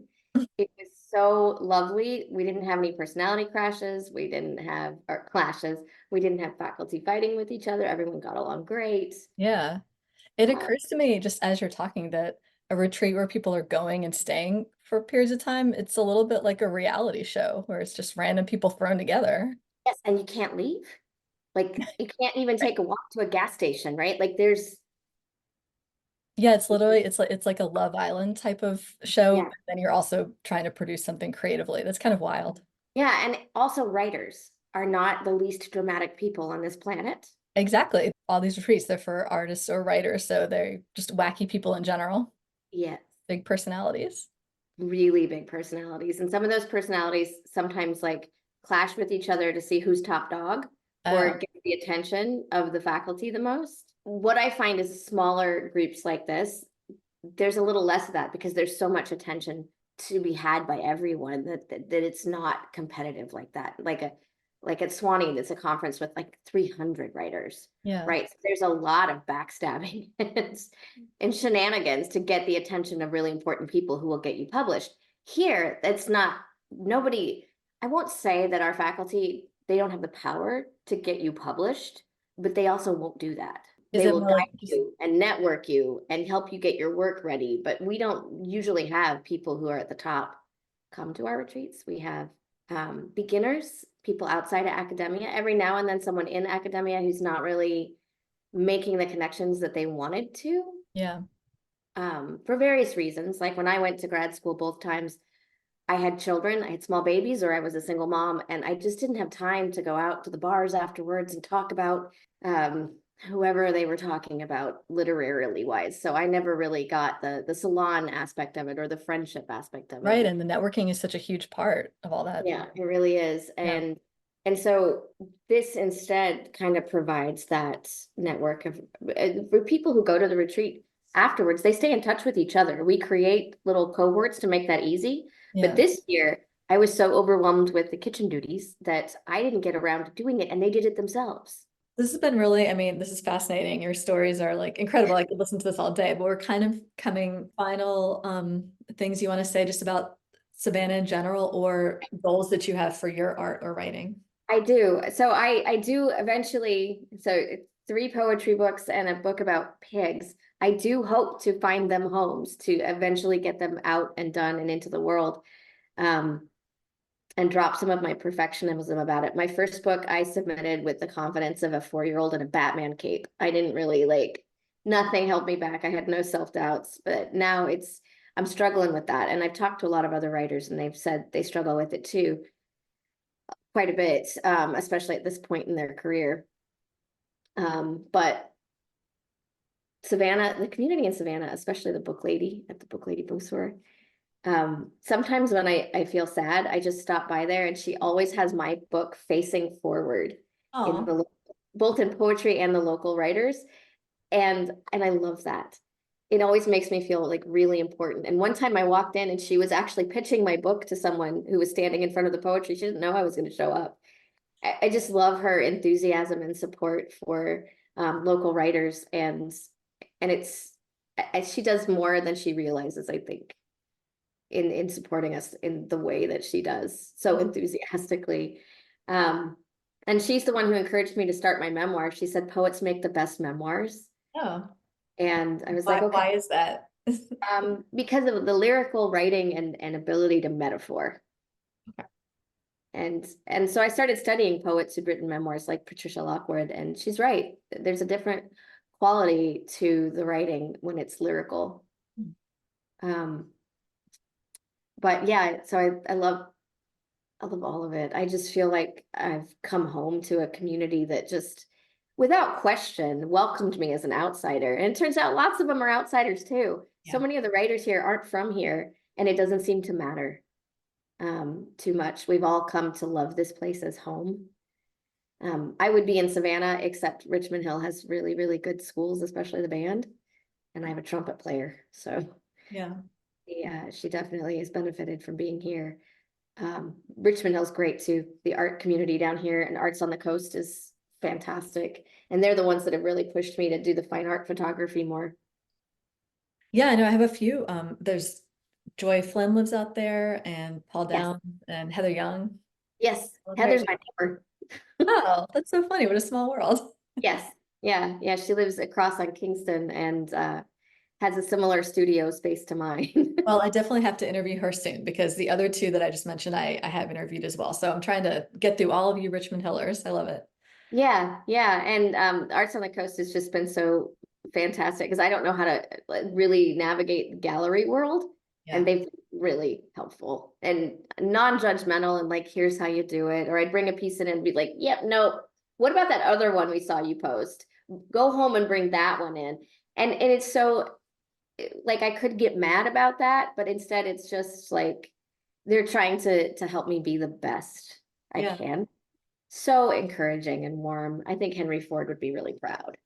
It was so lovely. We didn't have any personality crashes. We didn't have or clashes. We didn't have faculty fighting with each other. Everyone got along great. Yeah. It Uh, occurs to me just as you're talking that a retreat where people are going and staying for periods of time, it's a little bit like a reality show where it's just random people thrown together. yes, and you can't leave. Like you can't even take a walk to a gas station, right? Like there's Yeah, it's literally it's like a Love Island type of show, yeah. but then you're also trying to produce something creatively. That's kind of wild. Yeah, and also writers are not the least dramatic people on this planet. Exactly. All these retreats, they're for artists or writers, so they're just wacky people in general, Yes. big personalities. Really big personalities. And some of those personalities sometimes like clash with each other to see who's top dog or Oh, get the attention of the faculty the most. What I find is smaller groups like this, there's a little less of that because there's so much attention to be had by everyone that it's not competitive like that. Like at Swanee, that's a conference with like 300 writers, yeah. right? So there's a lot of backstabbing and shenanigans to get the attention of really important people who will get you published. Here, it's not nobody. I won't say that our faculty, they don't have the power to get you published, but they also won't do that. Is They it will more like guide just you and network you and help you get your work ready. But we don't usually have people who are at the top come to our retreats. We have beginners, people outside of academia, every now and then someone in academia who's not really making the connections that they wanted to, yeah. for various reasons. Like when I went to grad school, both times I had children, I had small babies, or I was a single mom, and I just didn't have time to go out to the bars afterwards and talk about whoever they were talking about literarily wise. So I never really got the salon aspect of it or the friendship aspect of it. Right. And the networking is such a huge part of all that. Yeah, it really is. Yeah. And so this instead kind of provides that network of for people who go to the retreat afterwards, they stay in touch with each other. We create little cohorts to make that easy. But Yeah. this year, I was so overwhelmed with the kitchen duties that I didn't get around to doing it, and they did it themselves. This has been really, I mean, this is fascinating. Your stories are like incredible. I could listen to this all day, but we're kind of coming final things you want to say just about Savannah in general or goals that you have for your art or writing. I do. So I do eventually, so it's 3 poetry books and a book about pigs. I do hope to find them homes to eventually get them out and done and into the world. Um, and drop some of my perfectionism about it. My first book I submitted with the confidence of a 4-year-old in a Batman cape. I didn't really nothing held me back. I had no self-doubts, but now I'm struggling with that. And I've talked to a lot of other writers and they've said they struggle with it too, quite a bit, especially at this point in their career. But Savannah, the community in Savannah, especially the book lady at the book lady bookstore, sometimes when I feel sad, I just stop by there and she always has my book facing forward in Oh, the both in poetry and the local writers. And I love that. It always makes me feel like really important. And one time I walked in and she was actually pitching my book to someone who was standing in front of the poetry. She didn't know I was going to show up. I just love her enthusiasm and support for local writers and she does more than she realizes, I think, in supporting us in the way that she does so enthusiastically. And she's the one who encouraged me to start my memoir. She said poets make the best memoirs. oh. And I was like, okay, Why is that? because of the lyrical writing and ability to metaphor. Okay. And so I started studying poets who'd written memoirs like Patricia Lockwood, and she's right. There's a different quality to the writing when it's lyrical. Um, but yeah, so I love all of it. I just feel like I've come home to a community that just, without question, welcomed me as an outsider. And it turns out lots of them are outsiders too. So Yeah. many of the writers here aren't from here, and it doesn't seem to matter too much. We've all come to love this place as home. I would be in Savannah, except Richmond Hill has really, really good schools, especially the band. And I have a trumpet player. So Yeah. yeah, she definitely has benefited from being here. Richmond Hill's great too. The art community down here and Arts on the Coast is fantastic. And they're the ones that have really pushed me to do the fine art photography more. Yeah, I know I have a few. There's Joy Flynn lives out there and Paul Yes, Down and Heather Young. yes. There. Heather's my neighbor. Oh, that's so funny. What a small world. Yes. Yeah. Yeah. She lives across on Kingston and has a similar studio space to mine. Well, I definitely have to interview her soon because the other two that I just mentioned, I have interviewed as well. So I'm trying to get through all of you Richmond Hillers. I love it. Yeah, yeah. And Arts on the Coast has just been so fantastic because I don't know how to really navigate the gallery world. And Yeah. they've been really helpful and non-judgmental and like, here's how you do it. Or I'd bring a piece in and be like, yep, no. What about that other one we saw you post? Go home and bring that one in. And it's so like I could get mad about that, but instead it's just like they're trying to help me be the best I Yeah. can. So encouraging and warm. I think Henry Ford would be really proud.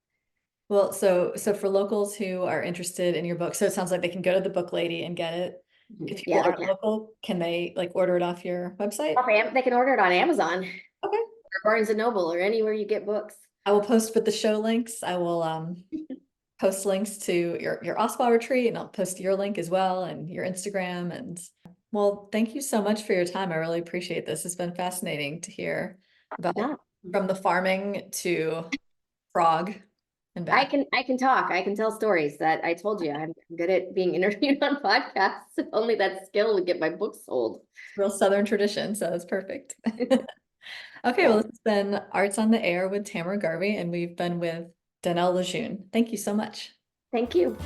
Well, so for locals who are interested in your book, so it sounds like they can go to the book lady and get it. If people Yeah, they aren't can. local, can they like order it off your website? They can order it on Amazon Okay. or Barnes and Noble or anywhere you get books. I will post with the show links. I will post links to your Ossabaw retreat and I'll post your link as well and your Instagram. And well, thank you so much for your time. I really appreciate this. It's been fascinating to hear about Yeah. from the farming to Prague and back. I can talk. I can tell stories that I told you. I'm good at being interviewed on podcasts. If only that skill would get my books sold. Real Southern tradition, so that's perfect. Okay, well, Yeah. this has been Arts on the Air with Tamara Garvey, and we've been with Danèlle Lejeune. Thank you so much. Thank you.